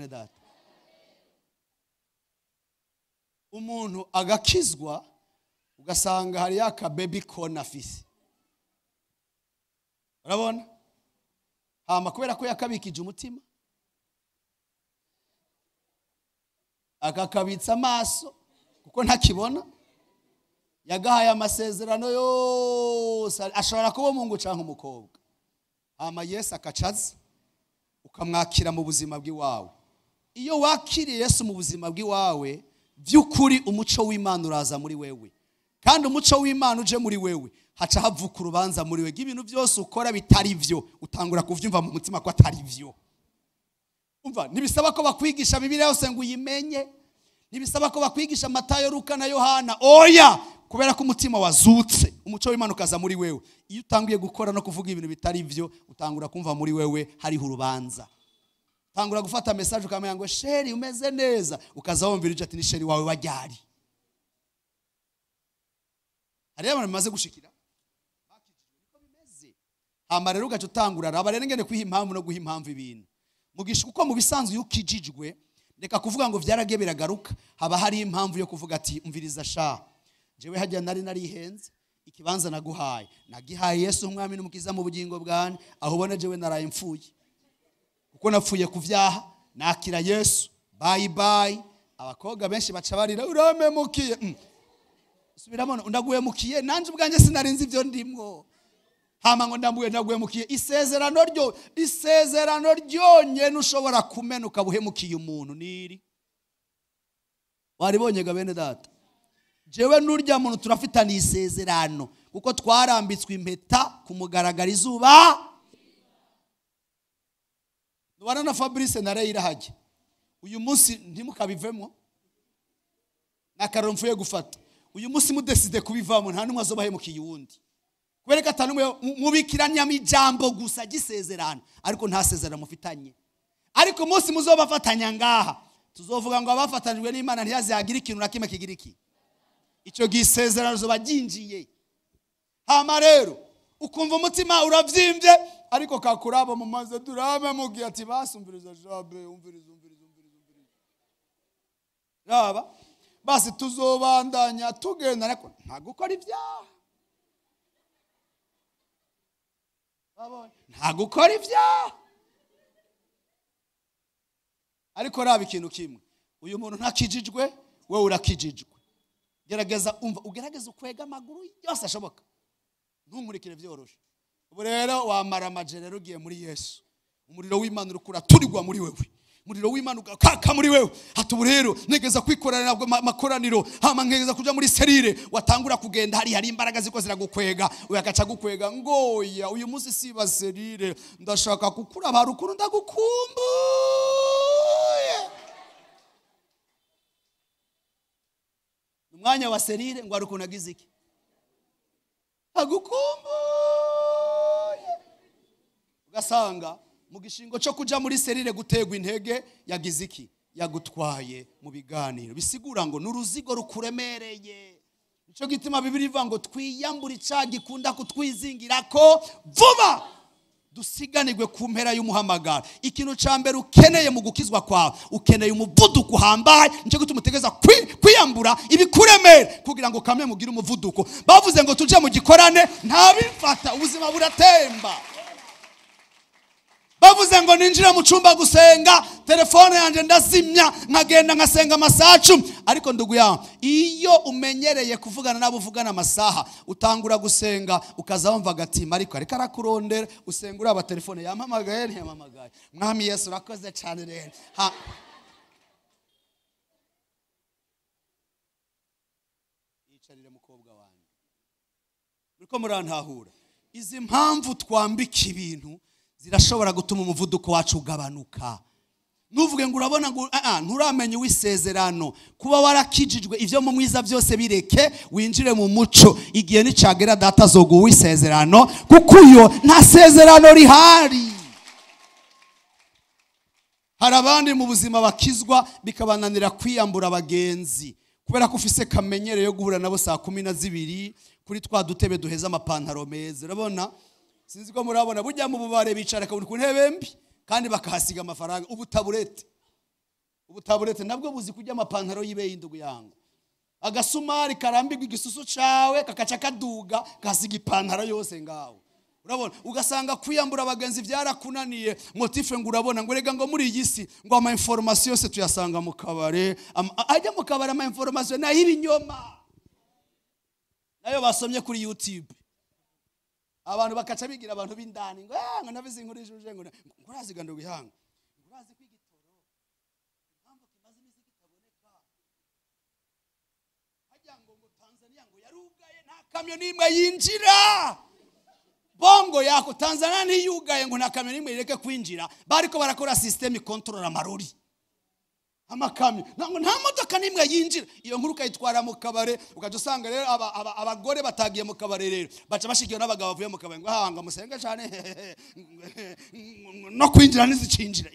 data umuntu agakizwa ugasanga hari yaka baby corn afise. Urabona? Hama kubera ko yakabikije umutima akakabitsa amaso kuko ntakibona yagahaye amasezerano yose ashobora kuba umungu canke umukobwa. Hama Yesu akacaza ukamwakira mu buzima bw'iwawe. Iyo wakiriye Yesu mu buzima bw'iwawe by'ukuri umuco w'Imana uraza muri wewe kandi umuco w'Imana uje muri wewe haca havuka urubanza muri we. Ibintu byose ukora bitari byo utangura kuvyumva mu mutima ko atari byo. Umva, nibisaba ko bakwigisha Bibiliya yose ngo uyimenye, nibisaba ko bakwigisha Matayo, Luka na Yohana. Oya, kubera ko umutima wazutse, umuco w'Imana ukaza muri wewe. Iyo utanguye gukora no kuvuga ibintu bitari byo, utangura kumva muri wewe hariho urubanza. Tangura gufata message ukamenya ngo sheri umeze neza, ukaza wumvira ati ni sheri wawe wajyari. Hari abantu bamaze gushikira bakijijwe niko bimeze. Hama rero ugaca utangura raba rero ngene kwiha impamvu no guha impamvu ibintu. Mugisha kuko mu bisanzwe ukijijwe, reka kuvuga ngo vyarage biragaruka, haba hari impamvu yo kuvuga ati umviriza sha, jewe hajya narihenze, ikibanza naguhaye nagihaye Yesu umwami n'umukiza mu bugingo bwanje, aho ubona jewe naraye mfuye kuko napfuye ku vyaha, nakira Yesu, bye bye. Abakobwa benshi baca barira uramemukiye. Subiramo, ndaguhemukiye nanje ubwanje sinarinzi ivyo ndimwo. Hama ngo ndaguhemukiye. Isezerano ryonye ushobora kumena ukabuhemukiye umuntu niri. Waribonye ga bene data, jewe n'urya muntu turafitaniye isezerano kuko twarambitswe impeta kumugaragara izuba. Nubana na Fabrice na Reira haje uyu munsi ntimukabivemo, nakaroro mfuye gufata uyu munsi mudeside kubivamo, nta numwe azobahemukiye uwundi. Kwereka atanumwe mubikiranya mijambo gusa gisezerano, ariko nta sezerano mufitanye. Ariko munsi muzobafatanya ngaha, tuzovuga ngo abafatanijwe n'Imana ntiyazagira ikintu na kimwe kigira iki. Ico gisezerano zo baginjiye. Hama rero ukumva umutima uravyimbye, ariko kakuraba mu maze durame mugiye ati basumviriza jabe, umviriza. Raba basi tuzobandanya tugenda, ariko nta gukora ibyaha. Nta gukora ibyaha. Ariko raba ikintu kimwe, uyu muntu ntakijijwe, wewe urakijijwe. Gerageza umva, ugerageza ukwega amaguru yose ashoboka, ntumurikire byoroshe. Ubu rero wamara amajerero ugiye muri Yesu, umuriro w'Imana urukura turigwa muri wewe, umuriro w'Imana ukaka muri wewe. Hatubu rero negeza kwikorana nabwo makoraniro, hama nkegeza kuja muri serire, watangura kugenda hari imbaraga ziko ziragukwega, uyakaca gukwega ngoya uyu munsi siba serire, ndashaka kukura barukuru ndagukumbuye. Umwanya wa serire ngo arukuna giziki agukumbuye, ugasanga mu gishingo cyo kuja muri serire gutegwa intege yagize iki, yagutwaye mu biganiro. Bisigura ngo nuruzigo rukuremereye. Nico gituma Bibiri ivuga ngo twiyambura icaha gikunda kutwizingira ko vuba dusiganirwe ku mpera y'umuhamagaro. Ikintu ca mbere ukeneye mu gukizwa kwawe, ukeneye umuvuduko uhambaye. Nico gituma utegeza kwiyambura ibikuremere kugira ngo kamwe mugire umuvuduko. Bavuze ngo tuje mu gikorane nta bifata, ubuzima buratemba. Bavuze ngo ninjira mu cumba gusenga, telefone yanje ndazimya nkagenda ngasenga amasaha 10. Ariko ndugu yawe, iyo umenyereye kuvugana nabo uvugana amasaha, utangura gusenga ukaza wumva agatima ariko arakurondera, usenga uraba telefone yampamagaye ntiyamamagaye. Mwami Yesu urakoze cyane rero. Yicarire mukobwa wanjye, uriko murantahura. Izi mpamvu twambika ibintu zirashobora gutuma umuvuduko wacu ugabanuka. Nuvuge ngo urabona ngo nturamenye wisezerano, kuba warakijijwe ivyo mu mwiza byose bireke, winjire mu muco. Igihe nicagera data zogu wisezerano, kuko uyo nta sezerano rihari. Hari abandi mu buzima bakizwa bikabananira kwiyambura abagenzi, kubera ko ufise kamenyere yo guhura nabo saa 12 kuri twa dutebe duheza amapantaro meza. Urabona, sinzi ko murabona burya mu bubare bicara ku ntebe mbi kandi bakahasiga amafaranga. Ubutaburete nabwo buzi kujya amapantaro yibe y'indugu yangu, agasumari karambirwa igisusu cawe kakaca kaduga kasiga ipantaro yose ngaho. Urabona, ugasanga kwiyambura abagenzi byarakunaniye. Motife ngo urabona ngo rega ngo muri iyi si ngo ama information yose tuyasanga mu kabare, ajya mu kabare ama information na ibinyoma nayo basomye kuri YouTube. Abantu bakaca bigira abantu b'indani ngo nabize inkuru ijuje ngo uraziga ndo gihanga, urazi kwigitoro impamvu kimaze imisi kitaboneka. Hajya ngo Tanzania ngo yarugaye nta kamyo nimwe yinjira. Bongo yako Tanzania ntiyugaye ngo nta kamyo nimwe ireke kwinjira, bariko barakora system control amarori amakamyo nta modoka nimwe yinjira. Iyo nkuru kayitwara mu kabare, ukaje usanga rero abagore batagiye mu kabare rero baca bashikiye n'abagabo bavuye mu kabare ngo hanga musenge cyane no kwinjira nizicinjira.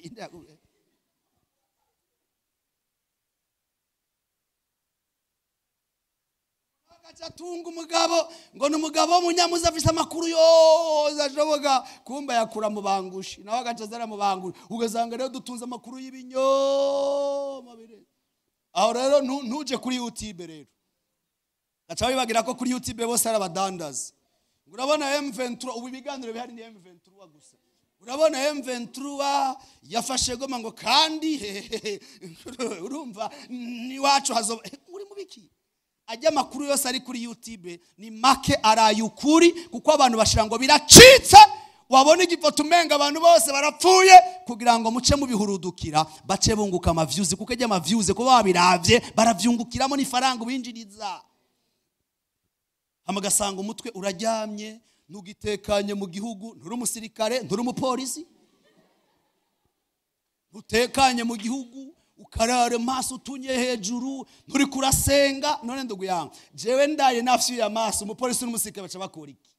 Atunga umugabo ngo n'umugabo w'umunyamuzi afise amakuru yose ashoboka, kumba yakura mu bangushi nawe agacazara mu bangushi, ugasanga rero dutunze amakuru y'ibinyoma bire. Aho rero ntuje kuri YouTube rero gaca bibagira ko kuri YouTube bose ari abadandaza. Urabona M23 ubu ibiganiro bihari ni M23 gusa. Urabona M23 yafashe Goma ngo kandi urumva ni wacu hazo uri mubiki. Ajya makuru yose ari kuri YouTube ni make arayukuri, kuko abantu bashira ngo biracitse. Wabona igifoto umenga abantu bose barapfuye kugira ngo muce mubihurudukira bace bunguka ama views, kuko ajya ama views ko babiravye baravyungukiramo n'ifaranga ubinjiriza. Amagasanga umutwe uraryamye nugitekanye mu gihugu, nturi umusirikare nturi umupolisi, utekanye mu gihugu ukarare maso utunye hejuru nturi kurasenga. None ndugu yangu jewe ndaye nafsi ya maso umupolisi n'umusirikare baca bakora iki?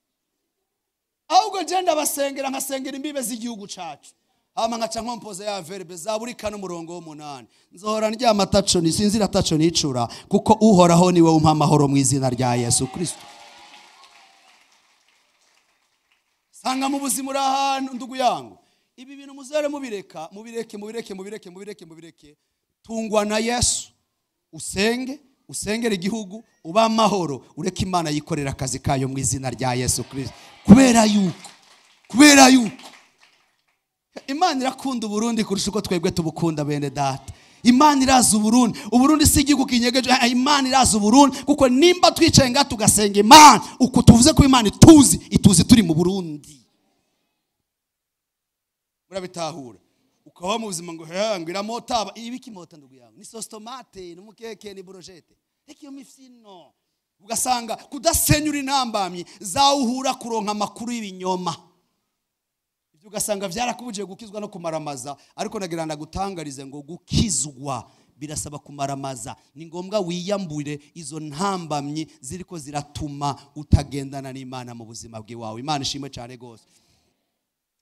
Ahubwo je ndabasengera nkasengera imbibe z'igihugu cacu, hama nkaca nkompoza ya verbe zaburika n'umurongo w'8 nzohora ndyama taco nisinzira taco nicura, kuko uhoraho niwe umpa amahoro mu izina rya Yesu Kristo. Sanga mu buzima urahantu ndugu yangu, ibi bintu muzere mubireka mubireke. Tungwa na Yesu, usengera igihugu, uba amahoro, ureke Imana yikorera akazi kayo mu izina rya Yesu Kristo. Kubera yuko Imana irakunda Burundi kurusha uko twebwe tubukunda bene data. Imana iraza Uburundi si igihugu kinyegeje. Imana iraza Burundi kuko nimba twicaye nga tugasenga Imana uko tuvuze ko Imana ituzi turi mu Burundi. Murabitahura ukaba mu buzima ngo ngira motaba ibiki mota ndugu yangu ni sostomate n'umukeke ni brojete ekiyo mifino, ugasanga kudasenyura intambamye zawuhura kuronka makuru y'ibinyoma. Ibyo ugasanga vyarakubuje gukizwa no kumaramaza, ariko nagiranda gutangarize ngo gukizwa birasaba kumaramaza. Ni ngombwa wiyambure izo ntambamye ziriko ziratuma utagendana n'Imana mu buzima bwawe. Imana ishimwe cyane gose.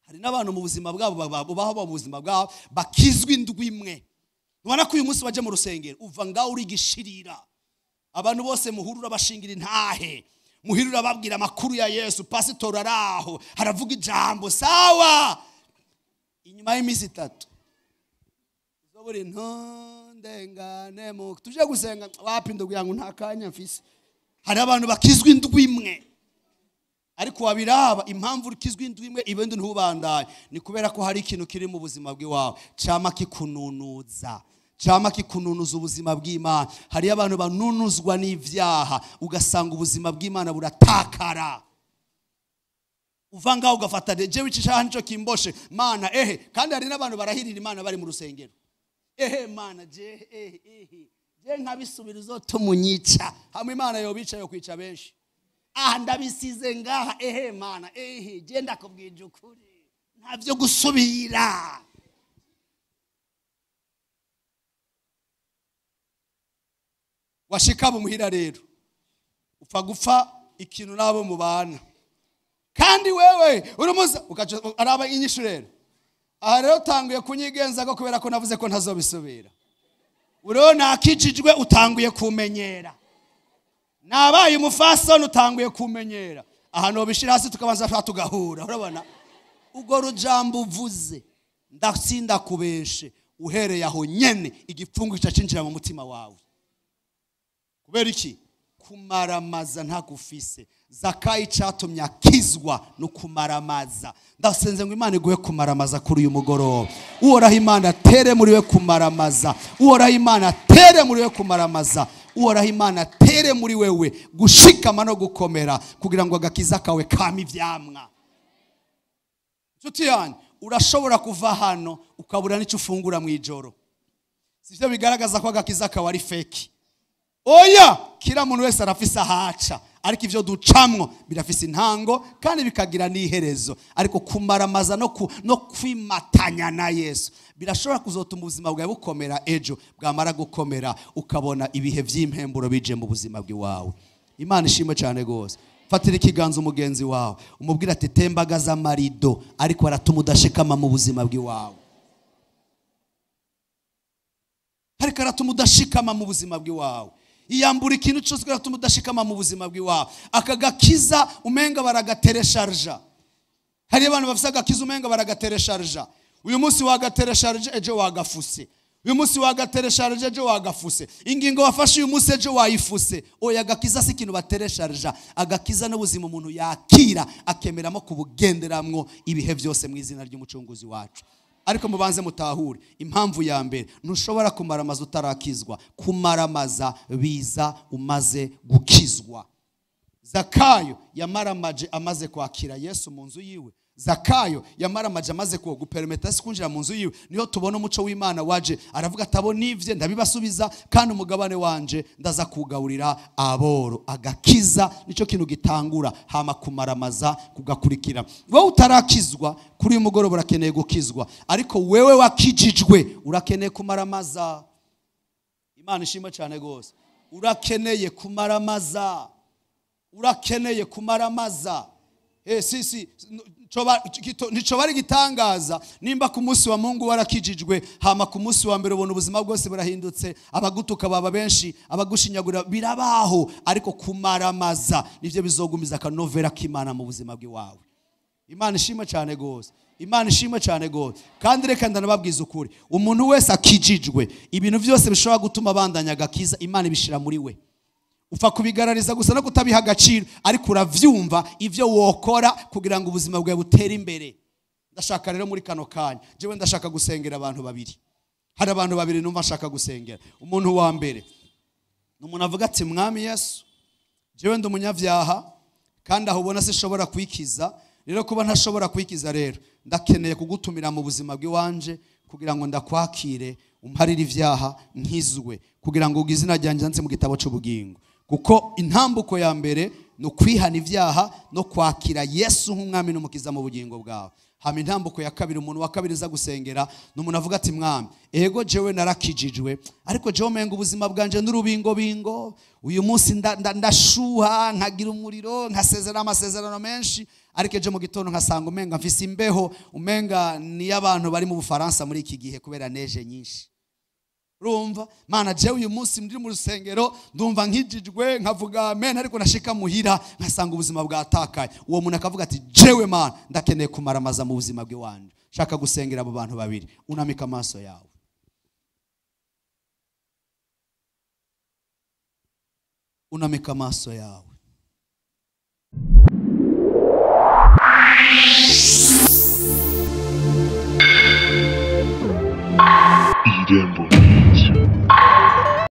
Hari n'abantu mu buzima bwabo babaho mu buzima bwabo bakizwa indwi imwe. Ubona ko uyu munsi baje mu rusengero uva ngaho uri gishirira, abantu bose muhurura bashingira intahe, muhirura babwira amakuru ya Yesu, pastor araho haravuga ijambo sawa. Inyuma y'imisi 3 uzoburi ntondengane mu tuje gusenga wapi ndugu yangu nta kanya mfise. Hari abantu bakizwa indwi imwe, ariko wabiraba impamvu ukizwa indwi imwe ibende ntubandaye ni kubera ko hari ikintu kiri mu buzima bwawe cama kikununuza ubuzima bw'Imana. Hari abantu banunuzwa n'ivyaha, ugasanga ubuzima bw'Imana buratakara. Uvanga ugafata je wicisha nico kimboshe Mana kandi hari n'abantu barahirira Imana bari mu rusengero. Mana je nkabisubira uzotumunyica hamwe Imana yobica yo kwica benshi. Ndabisize ngaha Mana je ndakubwije ukuri ntavyo gusubira. Washika bumuhira rero upfa gupfa ikintu nabo mubana, kandi wewe urumuza araba inyishu rero. Aha rero tanguye kunyigenza ko kubera ko navuze ko ntazobisubira. Urona akijijwe utanguye kumenyera, nabaye umufasoni utanguye kumenyera. Aha no bishira hasi tukabanza tugahura. Urabona ugo rujambo uvuze ndatsinda kubeshe uhereye aho nyene igipfungu cyacinjira mu mutima wawe. Kubera iki? Kumaramaza ntakufise. Zakayi catumye akizwa no kumaramaza. Ndasenze ngo Imana iguhe kumaramaza kuri uyu mugoroba. Uhoraho Imana tere muri we kumaramaza. Uhoraho Imana tere muri we kumaramaza. Uhoraho Imana tere muri wewe gushikama no gukomera kugira ngo agakiza kawe kama ivyamwa. Nshuti yanyu, urashobora kuva hano ukabura n'icyo ufungura mu ijoro. Sivyo bigaragaza ko agakiza kawe ari fake. Oya, kila muntu wese arafisa haca ariko ivyo ducamwo birafise intango kandi bikagira n'iherezo. Ariko kumaramaza no kwimatanya na Yesu birashobora kuzotuma ubuzima bwawe bukomera, ejo bwamara gukomera ukabona ibihe vy'impemburo bije mu buzima bwawe. Imana ishimwe cyane gose. Fatira ikiganza umugenzi wawe umubwira ati tembagaza amarido ariko aratuma udashikama mu buzima bwawe. Ariko aratuma udashikama mu buzima bwawe. Iyambura ikintu cyose aratuma udashikama mu buzima bwawe. Akagakiza umenga baragateresharja. Hari abantu bafise agakiza umenga baragateresharja. Uyu munsi wagateresharje ejo wagafuse. Uyu munsi wagateresharje ejo wagafuse. Ingingo wafashe uyu munsi ejo wayifuse. Oya agakiza si ikintu bateresharja. Agakiza n'ubuzima umuntu yakira akemeramo kubugenderamwo ibihe byose mu izina ry'umucunguzi wacu. Ariko mubanze mutahure impamvu ya mbere ntushobora kumaramaza utarakizwa. Kumaramaza biza umaze gukizwa. Zakayo yamaramaje amaze kwakira Yesu mu nzu yiwe. Zakayo yamaramaje amaze gupermeta sikunjira mu nzu yiwe. Niyo tubona umuco w'Imana waje aravuga atabo nivye ndabibasubiza kandi umugabane wanje ndaza kugaburira aboro. Agakiza nico kintu gitangura hama kumaramaza kugakurikira. Wowe utarakizwa kuri uyu mugoroba urakeneye gukizwa, ariko wewe wakijijwe urakeneye kumaramaza. Imana ishimwe cyane gose. Urakeneye kumaramaza. Urakeneye kumaramaza. Nico bari gitangaza nimba ku munsi wa Mungu warakijijwe hama ku munsi wa mbere ubona ubuzima bwose burahindutse, abagutuka baba benshi, abagushinyagura birabaho, ariko kumaramaza nivyo bizogumiza akanovera k'Imana mu buzima bwawe. Imana ishimwe cyane gose. Imana ishimwe cyane gose. Kandi reka ndanababwiza ukuri, umuntu wese akijijwe ibintu byose bishobora gutuma abandanya agakiza Imana ibishira muri we. Ufa kubigarariza gusa no kutabiha agaciro, ariko uravyumva ivyo wokora kugira ngo ubuzima bwawe butere imbere. Ndashaka rero muri kano kanya jewe ndashaka gusengera abantu babiri. Hari abantu babiri numva nshaka gusengera. Umuntu wa mbere n'umuntu avuga ati Mwami Yesu, jewe ndi umunyavyaha kandi aho ubona sishobora kwikiza. Rero kuba ntashobora kwikiza rero ndakeneye kugutumira mu buzima bw'iwanje kugira ngo ndakwakire umparire ivyaha nkizwe, kugira ngo izina ryanjye nze mu gitabo cy'ubugingo. Kuko intambuko ya mbere no kwihana ivyaha no kwakira Yesu nk'umwami n'umukiza mu bugingo bwawe. Hama intambuko ya kabiri, umuntu wa kabiri za gusengera n'umuntu avuga ati Mwami, ego jewe narakijijwe, ariko jewe menga ubuzima bwanje n'urubingo bingo. Uyu munsi ndashuha nkagira umuriro nkasezera amasezerano menshi, ariko je mu gitondo nkasanga umenga mfise imbeho, umenga ni abantu bari mu Bufaransa muri iki gihe kubera neje nyinshi. Urumva Mana jewe uyu munsi ndi mu rusengero ndumva nkijijwe nkavuga amen, ariko nashika muhira nkasanga ubuzima bwatakaye. Uwo muntu akavuga ati jewe Mana ndakeneye kumaramaza mu buzima bw'iwanje. Shaka gusengera abo bantu babiri. Unamika amaso yawe. Unamika amaso yawe. Irembo Media.